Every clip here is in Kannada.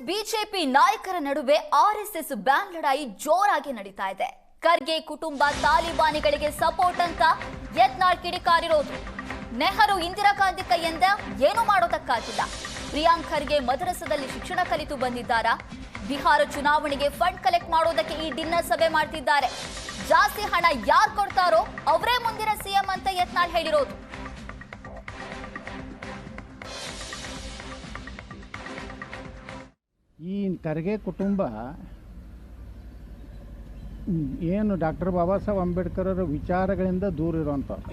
ಬಿಜೆಪಿ ನಾಯಕರ ನಡುವೆ ಆರ್ಎಸ್ಎಸ್ ಬ್ಯಾನ್ ಲಡಾಯಿ ಜೋರಾಗಿ ನಡೀತಾ ಇದೆ. ಖರ್ಗೆ ಕುಟುಂಬ ತಾಲಿಬಾನಿಗಳಿಗೆ ಸಪೋರ್ಟ್ ಅಂತ ಯತ್ನಾಳ್ ಕಿಡಿಕಾರಿರೋದು. ನೆಹರು ಇಂದಿರಾ ಗಾಂಧಿ ಕೈಯಿಂದ ಏನು ಮಾಡೋದಕ್ಕಾಗಿಲ್ಲ. ಪ್ರಿಯಾಂಕ್ ಖರ್ಗೆ ಮದ್ರಸದಲ್ಲಿ ಶಿಕ್ಷಣ ಕಲಿತು ಬಂದಿದ್ದಾರಾ? ಬಿಹಾರ ಚುನಾವಣೆಗೆ ಫಂಡ್ ಕಲೆಕ್ಟ್ ಮಾಡೋದಕ್ಕೆ ಈ ಡಿನ್ನರ್ ಸಭೆ ಮಾಡ್ತಿದ್ದಾರೆ. ಜಾಸ್ತಿ ಹಣ ಯಾರು ಕೊಡ್ತಾರೋ ಅವರೇ ಮುಂದಿನ ಸಿಎಂ ಅಂತ ಯತ್ನಾಳ್ ಹೇಳಿರೋದು. ಈ ಖರ್ಗೆ ಕುಟುಂಬ ಏನು ಡಾಕ್ಟರ್ ಬಾಬಾ ಸಾಹೇಬ್ ಅಂಬೇಡ್ಕರ್ ಅವರ ವಿಚಾರಗಳಿಂದ ದೂರ ಇರುವಂಥವ್ರು.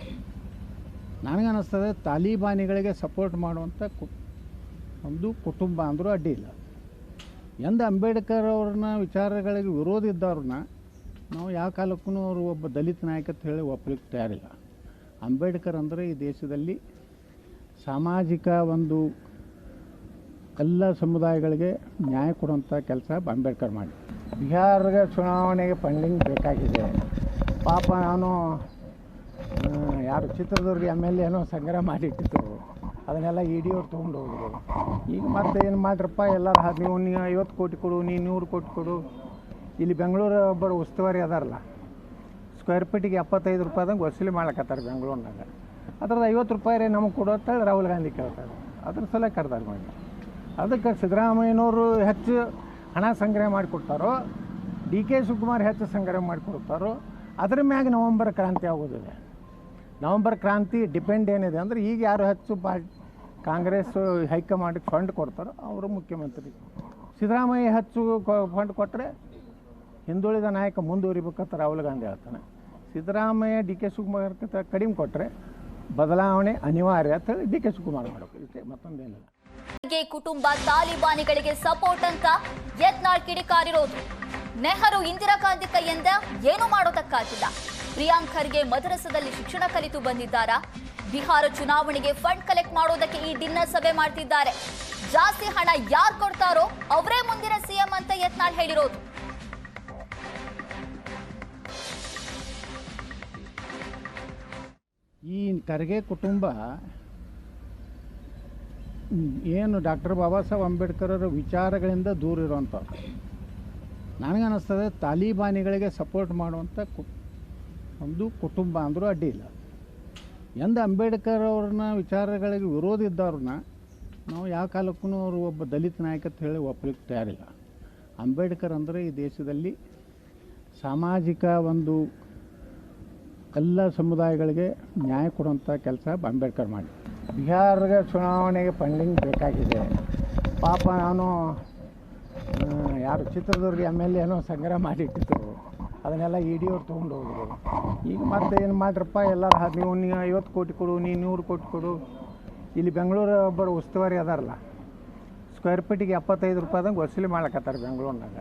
ನನಗನ್ನಿಸ್ತದೆ ತಾಲಿಬಾನಿಗಳಿಗೆ ಸಪೋರ್ಟ್ ಮಾಡುವಂಥ ಒಂದು ಕುಟುಂಬ ಅಂದರೂ ಅಡ್ಡಿ ಇಲ್ಲ. ಎಂದ ಅಂಬೇಡ್ಕರ್ ಅವ್ರನ್ನ ವಿಚಾರಗಳಿಗೆ ವಿರೋಧ ಇದ್ದವ್ರನ್ನ ನಾವು ಯಾವ ಕಾಲಕ್ಕೂ ಅವರು ಒಬ್ಬ ದಲಿತ ನಾಯಕ ಅಂತ ಹೇಳಿ ಒಪ್ಪಲಿಕ್ಕೆ ತಯಾರಿಲ್ಲ. ಅಂಬೇಡ್ಕರ್ ಅಂದರೆ ಈ ದೇಶದಲ್ಲಿ ಸಾಮಾಜಿಕ ಒಂದು ಎಲ್ಲ ಸಮುದಾಯಗಳಿಗೆ ನ್ಯಾಯ ಕೊಡುವಂಥ ಕೆಲಸ ಅಂಬೇಡ್ಕರ್ ಮಾಡಿ. ಬಿಹಾರದ ಚುನಾವಣೆಗೆ ಫಂಡಿಂಗ್ ಬೇಕಾಗಿದೆ. ಪಾಪ ನಾನು ಯಾರು ಚಿತ್ರದುರ್ಗ MLA ಏನೋ ಸಂಗ್ರಹ ಮಾಡಿಟ್ಟಿದ್ರು, ಅದನ್ನೆಲ್ಲ ED ಅವ್ರು ತೊಗೊಂಡು ಹೋದರು. ಈಗ ಮತ್ತೆ ಏನು ಮಾಡ್ರಪ್ಪ ಎಲ್ಲರೂ ನೀವು 50 ಕೋಟಿ ಕೊಡು, ನೀನು 100 ಕೋಟಿ ಕೊಡು. ಇಲ್ಲಿ ಬೆಂಗಳೂರು ಒಬ್ಬರು ಉಸ್ತುವಾರಿ ಅದಾರಲ್ಲ, ಸ್ಕ್ವೇರ್ ಫೀಟಿಗೆ 75 ರೂಪಾಯಿದಂಗೆ ವಸೂಲಿ ಮಾಡ್ಲಕತ್ತಾರೆ ಬೆಂಗಳೂರಿನಾಗ. ಅದ್ರದ್ದು 50 ರೂಪಾಯಿ ನಮಗೆ ಕೊಡು ಅಂತೇಳಿ ರಾಹುಲ್ ಗಾಂಧಿ ಕೇಳ್ತಾರೆ. ಅದ್ರ ಸಲ ಕರೆದಾರೆ ಮಾಡಿ. ಅದಕ್ಕೆ ಸಿದ್ದರಾಮಯ್ಯನವರು ಹೆಚ್ಚು ಹಣ ಸಂಗ್ರಹ ಮಾಡಿಕೊಡ್ತಾರೋ, DK ಶಿವಕುಮಾರ್ ಹೆಚ್ಚು ಸಂಗ್ರಹ ಮಾಡಿಕೊಡ್ತಾರೋ, ಅದ್ರ ಮ್ಯಾಗ ನವಂಬರ್ ಕ್ರಾಂತಿ ಆಗೋದಿದೆ. ನವಂಬರ್ ಕ್ರಾಂತಿ ಡಿಪೆಂಡ್ ಏನಿದೆ ಅಂದರೆ ಈಗ ಯಾರು ಹೆಚ್ಚು ಕಾಂಗ್ರೆಸ್ ಹೈಕಮಾಂಡಿಗೆ ಫಂಡ್ ಕೊಡ್ತಾರೋ ಅವರು ಮುಖ್ಯಮಂತ್ರಿ. ಸಿದ್ದರಾಮಯ್ಯ ಹೆಚ್ಚು ಫಂಡ್ ಕೊಟ್ಟರೆ ಹಿಂದುಳಿದ ನಾಯಕ ಮುಂದುವರಿಬೇಕಂತ ರಾಹುಲ್ ಗಾಂಧಿ ಹೇಳ್ತಾನೆ. ಸಿದ್ದರಾಮಯ್ಯ DK ಶಿವಕುಮಾರ್ ಕಡಿಮೆ ಕೊಟ್ಟರೆ ಬದಲಾವಣೆ ಅನಿವಾರ್ಯ ಅಂತ ಹೇಳಿ DK ಶಿವಕುಮಾರ್ ಮಾಡಬೇಕು. ಇಷ್ಟೇ, ಮತ್ತೊಂದೇನಿಲ್ಲ. ಖರ್ಗೆ ಕುಟುಂಬ ತಾಲಿಬಾನಿಗಳಿಗೆ ಸಪೋರ್ಟ್ ಅಂತ ಯತ್ನಾಳ್ ಕಿಡಿಕಾರಿರೋದು. ನೆಹರು ಇಂದಿರಾ ಗಾಂಧಿ ಕೈಯಿಂದ ಏನು ಮಾಡೋದಕ್ಕಾಗಿಲ್ಲ. ಪ್ರಿಯಾಂಕ್ ಖರ್ಗೆ ಮದ್ರಸದಲ್ಲಿ ಶಿಕ್ಷಣ ಕಲಿತು ಬಂದಿದ್ದಾರಾ? ಬಿಹಾರ ಚುನಾವಣೆಗೆ ಫಂಡ್ ಕಲೆಕ್ಟ್ ಮಾಡೋದಕ್ಕೆ ಈ ಡಿನ್ನರ್ ಸಭೆ ಮಾಡ್ತಿದ್ದಾರೆ. ಜಾಸ್ತಿ ಹಣ ಯಾರು ಕೊಡ್ತಾರೋ ಅವರೇ ಮುಂದಿನ ಸಿಎಂ ಅಂತ ಯತ್ನಾಳ್ ಹೇಳಿರೋದು. ಈ ಖರ್ಗೆ ಕುಟುಂಬ ಏನು ಡಾಕ್ಟರ್ ಬಾಬಾ ಸಾಹೇಬ್ ಅಂಬೇಡ್ಕರ್ ಅವರ ವಿಚಾರಗಳಿಂದ ದೂರ ಇರುವಂಥವ್ರು. ನನಗನ್ನಿಸ್ತದೆ ತಾಲಿಬಾನಿಗಳಿಗೆ ಸಪೋರ್ಟ್ ಮಾಡುವಂಥ ಒಂದು ಕುಟುಂಬ ಅಂದರೂ ಅಡ್ಡಿ ಇಲ್ಲ. ಎಂದ ಅಂಬೇಡ್ಕರ್ ಅವ್ರನ್ನ ವಿಚಾರಗಳಿಗೆ ವಿರೋಧ ಇದ್ದವ್ರನ್ನ ನಾವು ಯಾವ ಕಾಲಕ್ಕೂ ಅವರು ಒಬ್ಬ ದಲಿತ ನಾಯಕ ಅಂತ ಹೇಳಿ ಒಪ್ಪಲಿಕ್ಕೆ ತಯಾರಿಲ್ಲ. ಅಂಬೇಡ್ಕರ್ ಅಂದರೆ ಈ ದೇಶದಲ್ಲಿ ಸಾಮಾಜಿಕ ಒಂದು ಎಲ್ಲ ಸಮುದಾಯಗಳಿಗೆ ನ್ಯಾಯ ಕೊಡುವಂಥ ಕೆಲಸ ಅಂಬೇಡ್ಕರ್ ಮಾಡಿ. ಬಿಹಾರದ ಚುನಾವಣೆಗೆ ಫಂಡಿಂಗ್ ಬೇಕಾಗಿದೆ. ಪಾಪ ನಾನು ಯಾರು ಚಿತ್ರದುರ್ಗ MLA ಏನೋ ಸಂಗ್ರಹ ಮಾಡಿಟ್ಟಿದ್ರು, ಅದನ್ನೆಲ್ಲ ED ಅವ್ರು ತೊಗೊಂಡು ಹೋದರು. ಈಗ ಮತ್ತೆ ಏನು ಮಾಡ್ರಪ್ಪ ಎಲ್ಲರೂ ನೀವು 50 ಕೋಟಿ ಕೊಡು, ನೀನು 100 ಕೋಟಿ ಕೊಡು. ಇಲ್ಲಿ ಬೆಂಗಳೂರು ಒಬ್ಬರು ಉಸ್ತುವಾರಿ ಅದಾರಲ್ಲ, ಸ್ಕ್ವೇರ್ ಫೀಟಿಗೆ 75 ರೂಪಾಯಿದಂಗೆ ವಸೂಲಿ ಮಾಡ್ಲಕತ್ತಾರೆ ಬೆಂಗಳೂರಿನಾಗ.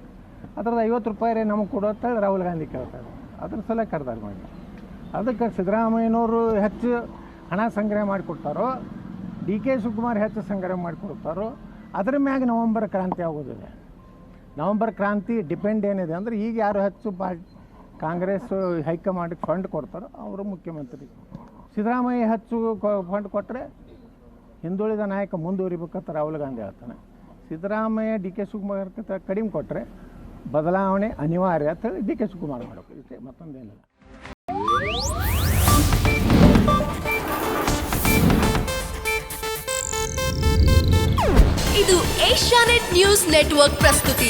ಅದ್ರದ್ದು 50 ರೂಪಾಯಿ ನಮಗೆ ಕೊಡು ಅಂತೇಳಿ ರಾಹುಲ್ ಗಾಂಧಿ ಕೇಳ್ತಾರೆ. ಅದ್ರ ಸಲ ಕರೆದಾರೆ ಮಾಡಿ. ಅದಕ್ಕೆ ಸಿದ್ದರಾಮಯ್ಯನವರು ಹೆಚ್ಚು ಹಣ ಸಂಗ್ರಹ ಮಾಡಿಕೊಡ್ತಾರೋ, DK ಶಿವಕುಮಾರ್ ಹೆಚ್ಚು ಸಂಗ್ರಹ ಮಾಡಿಕೊಡ್ತಾರೋ, ಅದ್ರ ಮ್ಯಾಗ ನವಂಬರ್ ಕ್ರಾಂತಿ ಆಗೋದಿದೆ. ನವಂಬರ್ ಕ್ರಾಂತಿ ಡಿಪೆಂಡ್ ಏನಿದೆ ಅಂದರೆ ಈಗ ಯಾರು ಹೆಚ್ಚು ಕಾಂಗ್ರೆಸ್ ಹೈಕಮಾಂಡಿಗೆ ಫಂಡ್ ಕೊಡ್ತಾರೋ ಅವರು ಮುಖ್ಯಮಂತ್ರಿ. ಸಿದ್ದರಾಮಯ್ಯ ಹೆಚ್ಚು ಫಂಡ್ ಕೊಟ್ಟರೆ ಹಿಂದುಳಿದ ನಾಯಕ ಮುಂದುವರಿಬೇಕಂತ ರಾಹುಲ್ ಗಾಂಧಿ ಹೇಳ್ತಾನೆ. ಸಿದ್ದರಾಮಯ್ಯ DK ಶಿವಕುಮಾರ್ ಕಡಿಮೆ ಕೊಟ್ಟರೆ ಬದಲಾವಣೆ ಅನಿವಾರ್ಯ ಅಂತ ಹೇಳಿ DK ಶಿವಕುಮಾರ್ ಮಾಡಬೇಕು. ಇಷ್ಟೇ, ಮತ್ತೊಂದೇನಿಲ್ಲ. ಇದು ಏಷ್ಯಾನೆಟ್ ನ್ಯೂಸ್ ನೆಟ್ವರ್ಕ್ ಪ್ರಸ್ತುತಿ.